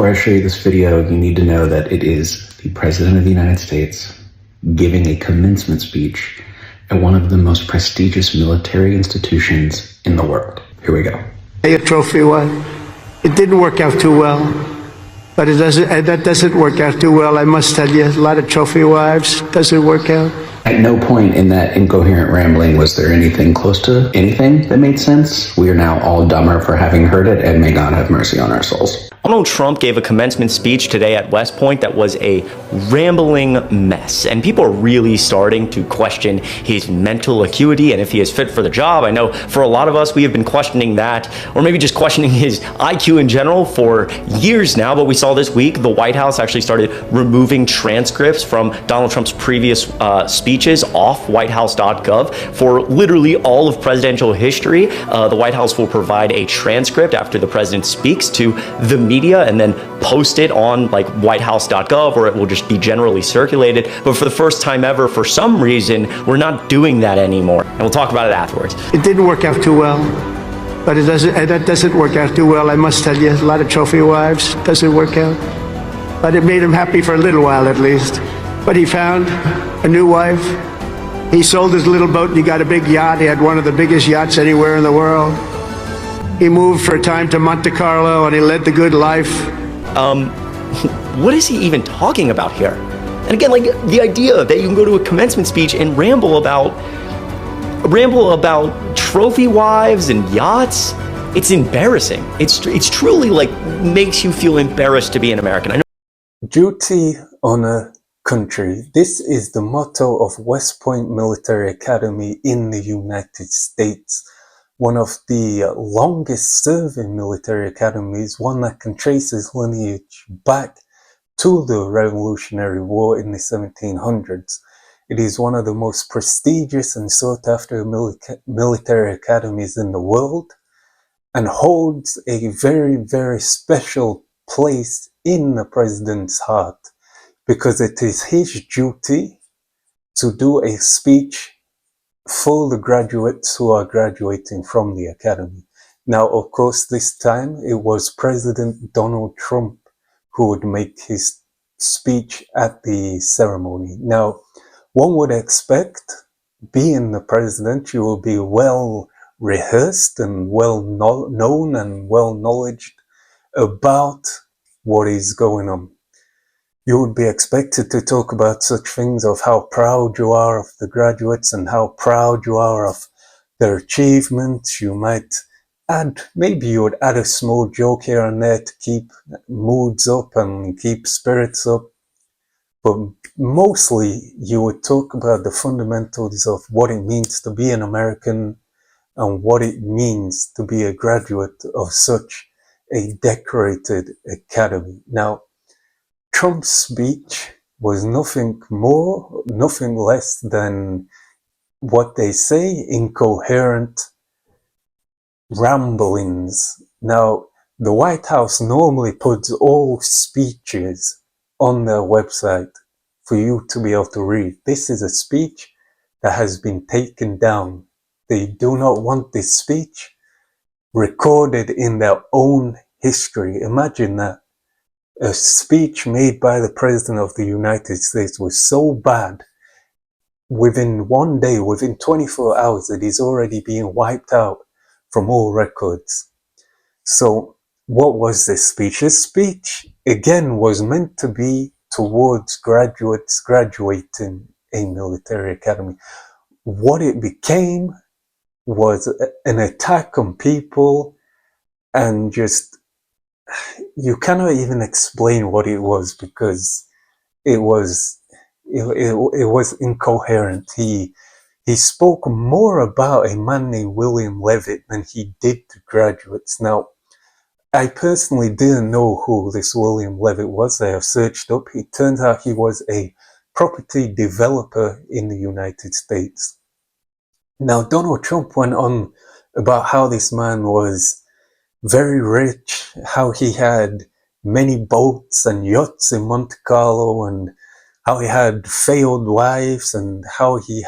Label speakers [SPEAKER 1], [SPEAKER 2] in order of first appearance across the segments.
[SPEAKER 1] Before I show you this video, you need to know that it is the President of the United States giving a commencement speech at one of the most prestigious military institutions in the world. Here we go.
[SPEAKER 2] A trophy one. It didn't work out too well, but that doesn't work out too well, I must tell you. A lot of trophy wives, doesn't work out.
[SPEAKER 1] At no point in that incoherent rambling was there anything close to anything that made sense. We are now all dumber for having heard it, and may God have mercy on our souls.
[SPEAKER 3] Donald Trump gave a commencement speech today at West Point that was a rambling mess, and people are really starting to question his mental acuity and if he is fit for the job. I know for a lot of us, we have been questioning that, or maybe just questioning his IQ in general for years now, but we saw this week the White House actually started removing transcripts from Donald Trump's previous speeches off whitehouse.gov for literally all of presidential history. The White House will provide a transcript after the president speaks to the media and then post it on like whitehouse.gov, or it will just be generally circulated. But for the first time ever, for some reason, we're not doing that anymore. And we'll talk about it afterwards.
[SPEAKER 2] It didn't work out too well, but that doesn't work out too well, I must tell you. A lot of trophy wives, doesn't work out. But it made him happy for a little while at least. But he found a new wife. He sold his little boat and he got a big yacht. He had one of the biggest yachts anywhere in the world. He moved for a time to Monte Carlo and he led the good life.
[SPEAKER 3] What is he even talking about here? And again, like the idea that you can go to a commencement speech and ramble about trophy wives and yachts, it's embarrassing. It's truly like makes you feel embarrassed to be an American. I know.
[SPEAKER 4] Duty, honor, country. This is the motto of West Point Military Academy in the United States. One of the longest serving military academies, one that can trace its lineage back to the Revolutionary War in the 1700s. It is one of the most prestigious and sought after military academies in the world, and holds a very, very special place in the president's heart, because it is his duty to do a speech for the graduates who are graduating from the academy. Now, of course, this time it was President Donald Trump who would make his speech at the ceremony. Now, one would expect, being the president, you will be well rehearsed and well known and well knowledged about what is going on. You would be expected to talk about such things of how proud you are of the graduates and how proud you are of their achievements. You might add, maybe you would add a small joke here and there to keep moods up and keep spirits up. But mostly you would talk about the fundamentals of what it means to be an American and what it means to be a graduate of such a decorated academy. Now, Trump's speech was nothing more, nothing less than what they say, incoherent ramblings. Now, the White House normally puts all speeches on their website for you to be able to read. This is a speech that has been taken down. They do not want this speech recorded in their own history. Imagine that. A speech made by the President of the United States was so bad, within one day, within 24 hours, it is already being wiped out from all records. So what was this speech? This speech, again, was meant to be towards graduates graduating a military academy. What it became was an attack on people, and just, you cannot even explain what it was, because it was incoherent. He spoke more about a man named William Levitt than he did to graduates. Now, I personally didn't know who this William Levitt was. I have searched up. It turns out he was a property developer in the United States. Now, Donald Trump went on about how this man was very rich, how he had many boats and yachts in Monte Carlo, and how he had failed wives, and how he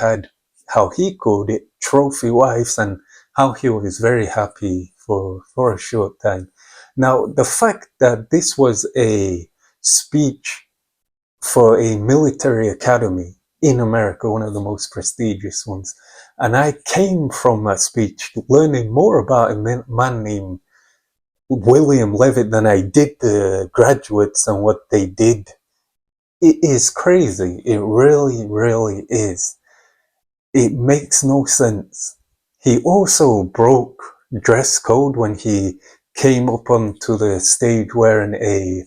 [SPEAKER 4] called it trophy wives, and how he was very happy for a short time. Now, the fact that this was a speech for a military academy in America, one of the most prestigious ones, and I came from that speech learning more about a man named William Levitt than I did the graduates and what they did. It is crazy. It really, really is. It makes no sense. He also broke dress code when he came up onto the stage wearing a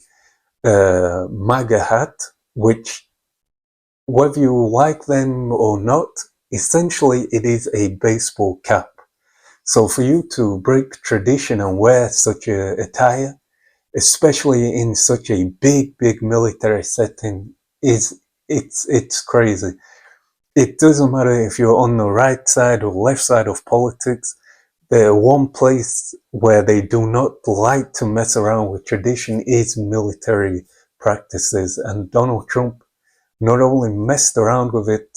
[SPEAKER 4] Maga hat, which, whether you like them or not, essentially it is a baseball cap. So for you to break tradition and wear such a attire, especially in such a big military setting, it's crazy. It doesn't matter if you're on the right side or left side of politics. The one place where they do not like to mess around with tradition is military practices. And Donald Trump not only messed around with it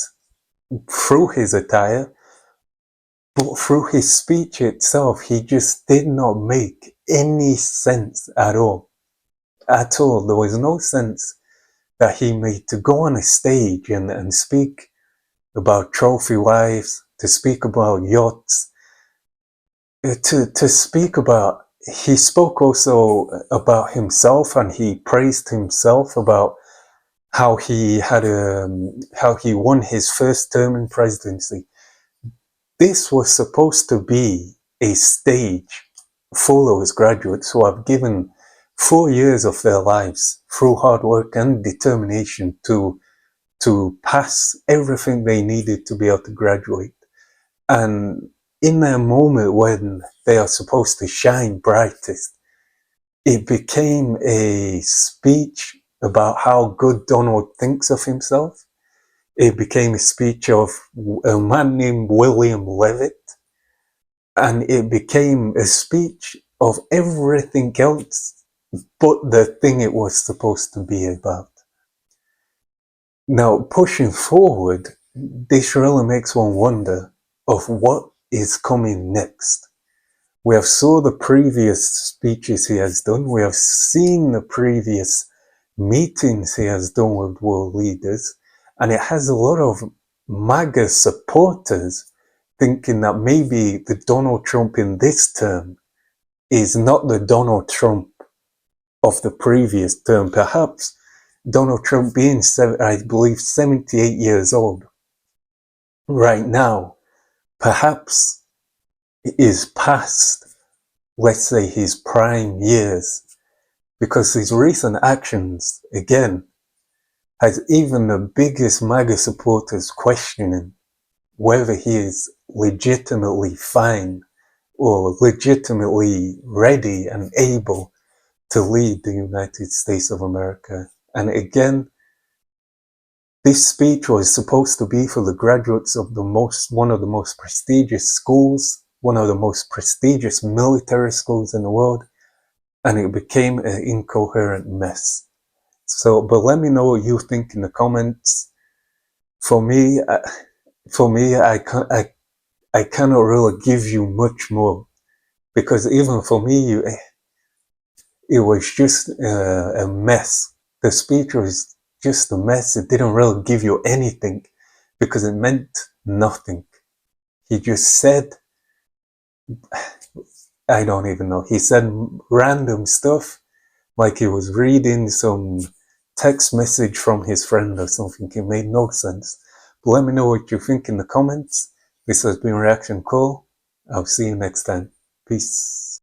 [SPEAKER 4] through his attire, but through his speech itself. He just did not make any sense at all. At all. There was no sense that he made to go on a stage and speak about trophy wives, to speak about yachts, to speak about, he spoke also about himself, and he praised himself about how he had how he won his first term in presidency. This was supposed to be a stage for those graduates who have given 4 years of their lives through hard work and determination to pass everything they needed to be able to graduate. And in that moment when they are supposed to shine brightest, it became a speech about how good Donald thinks of himself. It became a speech of a man named William Levitt. And it became a speech of everything else but the thing it was supposed to be about. Now, pushing forward, this really makes one wonder of what is coming next. We have saw the previous speeches he has done. We have seen the previous meetings he has done with world leaders. And it has a lot of MAGA supporters thinking that maybe the Donald Trump in this term is not the Donald Trump of the previous term. Perhaps Donald Trump being, I believe, 78 years old right now, perhaps is past, let's say, his prime years, because his recent actions, again, has even the biggest MAGA supporters questioning whether he is legitimately fine or legitimately ready and able to lead the United States of America. And again, this speech was supposed to be for the graduates of one of the most prestigious schools, one of the most prestigious military schools in the world, and it became an incoherent mess. So, but let me know what you think in the comments. For me, I cannot really give you much more, because even for me, it was just a mess. The speech was just a mess. It didn't really give you anything because it meant nothing. He just said, I don't even know. He said random stuff like he was reading some text message from his friend or something. It made no sense. But let me know what you think in the comments. This has been Reaction Call. I'll see you next time. Peace.